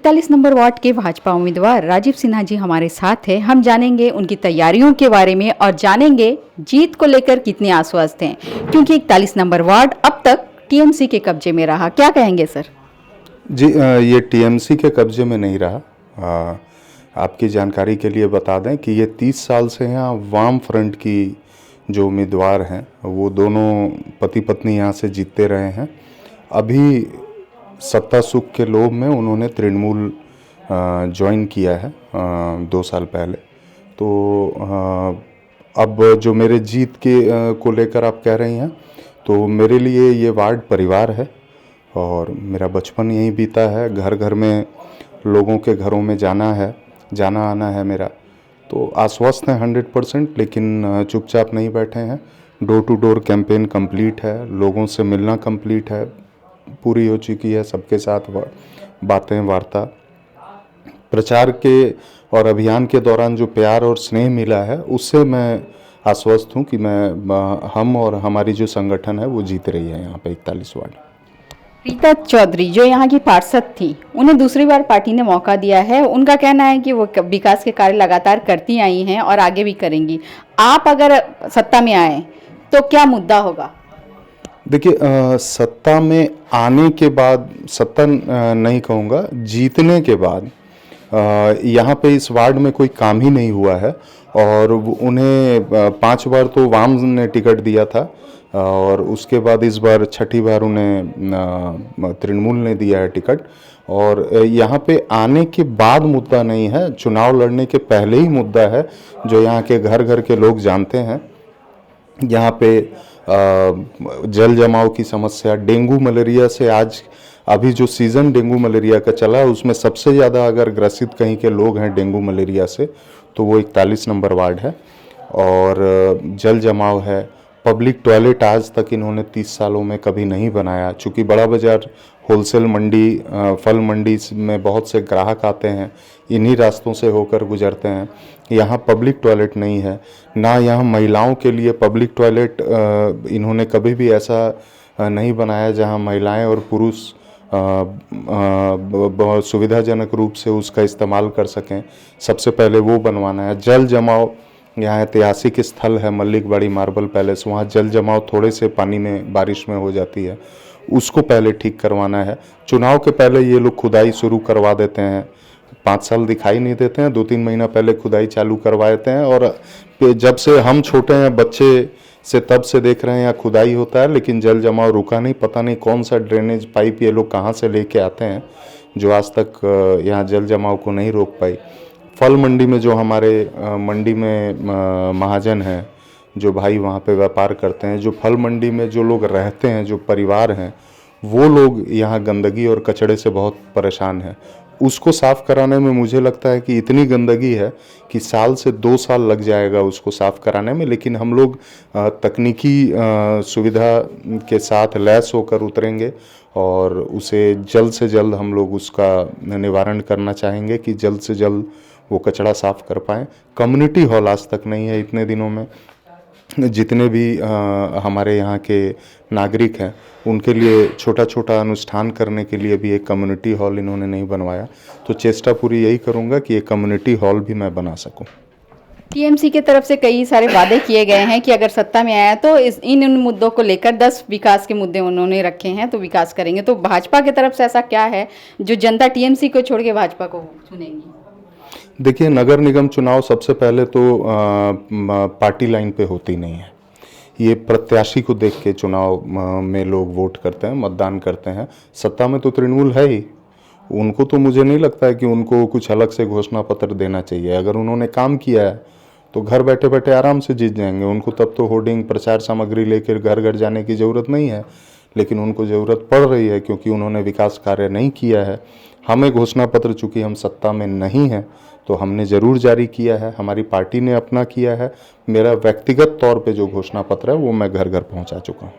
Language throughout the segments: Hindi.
41 नंबर वार्ड के भाजपा उम्मीदवार राजीव सिन्हा जी हमारे साथ हैं। हम जानेंगे उनकी तैयारियों के बारे में और जानेंगे जीत को लेकर कितने आश्वस्त हैं, क्योंकि 41 नंबर वार्ड अब तक टीएमसी के कब्जे में रहा। क्या कहेंगे सर? जी, ये टीएमसी के कब्जे में नहीं रहा। आपकी जानकारी के लिए बता दें कि ये 30 साल से यहाँ वाम फ्रंट की जो उम्मीदवार हैं वो दोनों पति पत्नी यहाँ से जीतते रहे हैं। अभी सत्ता सुख के लोभ में उन्होंने तृणमूल ज्वाइन किया है 2 साल पहले। तो अब जो मेरे जीत के को लेकर आप कह रही हैं, तो मेरे लिए ये वार्ड परिवार है और मेरा बचपन यहीं बीता है। घर घर में लोगों के घरों में जाना आना है मेरा। तो आश्वस्त हैं 100%, लेकिन चुपचाप नहीं बैठे हैं। Door to door campaign complete है, लोगों से मिलना कंप्लीट है, पूरी हो चुकी है। सबके साथ बातें वार्ता, प्रचार के और अभियान के दौरान जो प्यार और स्नेह मिला है उससे मैं आश्वस्त हूँ कि हम और हमारी जो संगठन है वो जीत रही है यहाँ पे 41 वार्ड। रीता चौधरी जो यहाँ की पार्षद थी, उन्हें दूसरी बार पार्टी ने मौका दिया है। उनका कहना है कि वो विकास के कार्य लगातार करती आई हैं और आगे भी करेंगी। आप अगर सत्ता में आए तो क्या मुद्दा होगा? देखिए, सत्ता में आने के बाद, सत्ता नहीं कहूँगा, जीतने के बाद यहाँ पे इस वार्ड में कोई काम ही नहीं हुआ है। और उन्हें 5 बार तो वाम ने टिकट दिया था और उसके बाद इस बार 6ठी बार उन्हें तृणमूल ने दिया है टिकट। और यहाँ पे आने के बाद मुद्दा नहीं है, चुनाव लड़ने के पहले ही मुद्दा है, जो यहाँ के घर घर के लोग जानते हैं। यहाँ पे जल जमाव की समस्या, डेंगू मलेरिया से आज अभी जो सीज़न डेंगू मलेरिया का चला है उसमें सबसे ज़्यादा अगर ग्रसित कहीं के लोग हैं डेंगू मलेरिया से तो वो 41 नंबर वार्ड है। और जल जमाव है। पब्लिक टॉयलेट आज तक इन्होंने 30 सालों में कभी नहीं बनाया। चूँकि बड़ा बाज़ार होलसेल मंडी, फल मंडी में बहुत से ग्राहक आते हैं, इन्हीं रास्तों से होकर गुजरते हैं। यहाँ पब्लिक टॉयलेट नहीं है, ना यहाँ महिलाओं के लिए पब्लिक टॉयलेट इन्होंने कभी भी ऐसा नहीं बनाया जहाँ महिलाएं और पुरुष बहुत सुविधाजनक रूप से उसका इस्तेमाल कर सकें। सबसे पहले वो बनवाना है। जल जमाव, यहाँ ऐतिहासिक स्थल है मल्लिकबाड़ी मार्बल पैलेस, वहाँ जल जमाव थोड़े से पानी में बारिश में हो जाती है, उसको पहले ठीक करवाना है। चुनाव के पहले ये लोग खुदाई शुरू करवा देते हैं, 5 साल दिखाई नहीं देते हैं, 2-3 महीना पहले खुदाई चालू करवा देते हैं। और जब से हम छोटे हैं बच्चे से तब से देख रहे हैं यहाँ खुदाई होता है, लेकिन जल जमाव रुका नहीं। पता नहीं कौन सा ड्रेनेज पाइप ये लोग कहाँ से लेके आते हैं जो आज तक यहाँ जल जमाव को नहीं रोक पाई। फल मंडी में जो हमारे मंडी में महाजन हैं, जो भाई वहाँ पे व्यापार करते हैं, जो फल मंडी में जो लोग रहते हैं, जो परिवार हैं, वो लोग यहाँ गंदगी और कचड़े से बहुत परेशान हैं। उसको साफ़ कराने में मुझे लगता है कि इतनी गंदगी है कि साल से 2 साल लग जाएगा उसको साफ़ कराने में। लेकिन हम लोग तकनीकी सुविधा के साथ लैस होकर उतरेंगे और उसे जल्द से जल्द हम लोग उसका निवारण करना चाहेंगे कि जल्द से जल्द वो कचरा साफ़ कर पाएँ। कम्युनिटी हॉल आज तक नहीं है इतने दिनों में। जितने भी हमारे यहाँ के नागरिक हैं उनके लिए छोटा छोटा अनुष्ठान करने के लिए भी एक कम्युनिटी हॉल इन्होंने नहीं बनवाया। तो चेष्टा पूरी यही करूँगा कि एक कम्युनिटी हॉल भी मैं बना सकूँ। टीएमसी की तरफ से कई सारे वादे किए गए हैं कि अगर सत्ता में आया तो इन मुद्दों को लेकर 10 विकास के मुद्दे उन्होंने रखे हैं, तो विकास करेंगे। तो भाजपा की तरफ से ऐसा क्या है जो जनता टीएमसी को छोड़ के भाजपा को चुनेगी? देखिए, नगर निगम चुनाव सबसे पहले तो पार्टी लाइन पे होती नहीं है। ये प्रत्याशी को देख के चुनाव में लोग वोट करते हैं, मतदान करते हैं। सत्ता में तो तृणमूल है ही, उनको तो मुझे नहीं लगता है कि उनको कुछ अलग से घोषणा पत्र देना चाहिए। अगर उन्होंने काम किया है तो घर बैठे बैठे आराम से जीत जाएंगे। उनको तब तो होर्डिंग, प्रचार सामग्री लेकर घर घर जाने की ज़रूरत नहीं है, लेकिन उनको ज़रूरत पड़ रही है क्योंकि उन्होंने विकास कार्य नहीं किया है। हमें घोषणा पत्र, चूँकि हम सत्ता में नहीं हैं, तो हमने ज़रूर जारी किया है, हमारी पार्टी ने अपना किया है। मेरा व्यक्तिगत तौर पे जो घोषणा पत्र है वो मैं घर घर पहुंचा चुका हूँ।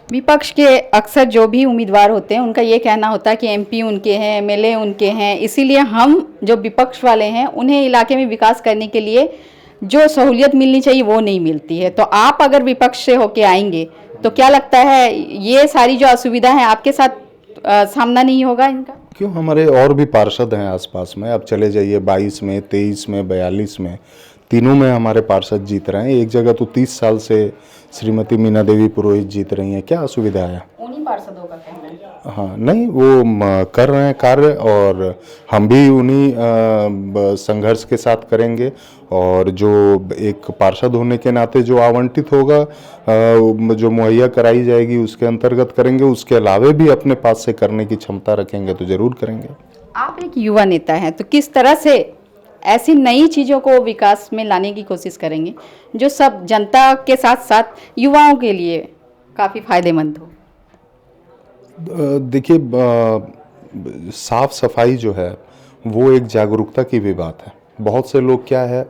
विपक्ष के अक्सर जो भी उम्मीदवार होते हैं उनका ये कहना होता है कि एमपी उनके हैं, एमएलए उनके हैं, इसीलिए हम जो विपक्ष वाले हैं उन्हें इलाके में विकास करने के लिए जो सहूलियत मिलनी चाहिए वो नहीं मिलती है। तो आप अगर विपक्ष से होके आएंगे तो क्या लगता है ये सारी जो असुविधा है आपके साथ सामना नहीं होगा इनका? क्यों, हमारे और भी पार्षद हैं आसपास में। अब चले जाइए 22 में, 23 में, 42 में, तीनों में हमारे पार्षद जीत रहे हैं। एक जगह तो 30 साल से श्रीमती मीना देवी पुरोहित जीत रही हैं। क्या असुविधा है? उन्हीं पार्षदों का कहना है। हाँ, नहीं, वो कर रहे हैं कार्य, और हम भी उन्हीं संघर्ष के साथ करेंगे। और जो एक पार्षद होने के नाते जो आवंटित होगा, जो मुहैया कराई जाएगी, उसके अंतर्गत करेंगे। उसके अलावा भी अपने पास से करने की क्षमता रखेंगे तो जरूर करेंगे। आप एक युवा नेता हैं, तो किस तरह से ऐसी नई चीज़ों को विकास में लाने की कोशिश करेंगे जो सब जनता के साथ साथ युवाओं के लिए काफ़ी फायदेमंद हो? देखिए, साफ सफाई जो है वो एक जागरूकता की भी बात है। बहुत से लोग क्या है,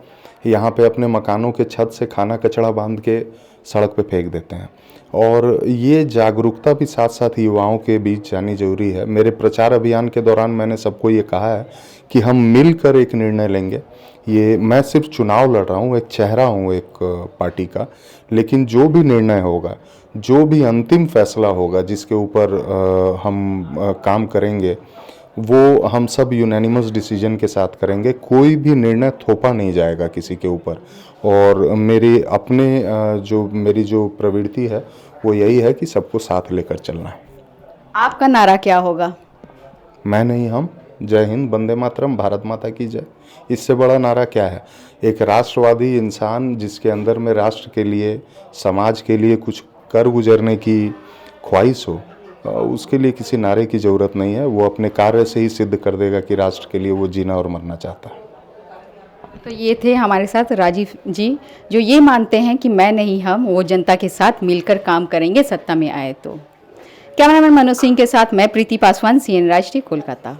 यहाँ पे अपने मकानों के छत से खाना कचरा बांध के सड़क पे फेंक देते हैं, और ये जागरूकता भी साथ साथ युवाओं के बीच जानी जरूरी है। मेरे प्रचार अभियान के दौरान मैंने सबको ये कहा है कि हम मिलकर एक निर्णय लेंगे। ये मैं सिर्फ चुनाव लड़ रहा हूँ, एक चेहरा हूँ एक पार्टी का, लेकिन जो भी निर्णय होगा, जो भी अंतिम फैसला होगा, जिसके ऊपर हम काम करेंगे, वो हम सब यूनानिमस डिसीजन के साथ करेंगे। कोई भी निर्णय थोपा नहीं जाएगा किसी के ऊपर। और मेरी मेरी जो प्रवृत्ति है वो यही है कि सबको साथ लेकर चलना है। आपका नारा क्या होगा? मैं नहीं, हम। जय हिंद, वंदे मातरम, भारत माता की जय। इससे बड़ा नारा क्या है? एक राष्ट्रवादी इंसान जिसके अंदर में राष्ट्र के लिए, समाज के लिए कुछ कर गुजरने की ख्वाहिश हो, उसके लिए किसी नारे की ज़रूरत नहीं है। वो अपने कार्य से ही सिद्ध कर देगा कि राष्ट्र के लिए वो जीना और मरना चाहता है। तो ये थे हमारे साथ राजीव जी, जो ये मानते हैं कि मैं नहीं, हम, वो जनता के साथ मिलकर काम करेंगे सत्ता में आए तो। कैमरामैन मनोज सिंह के साथ मैं प्रीति पासवान, CN राष्ट्रीय, कोलकाता।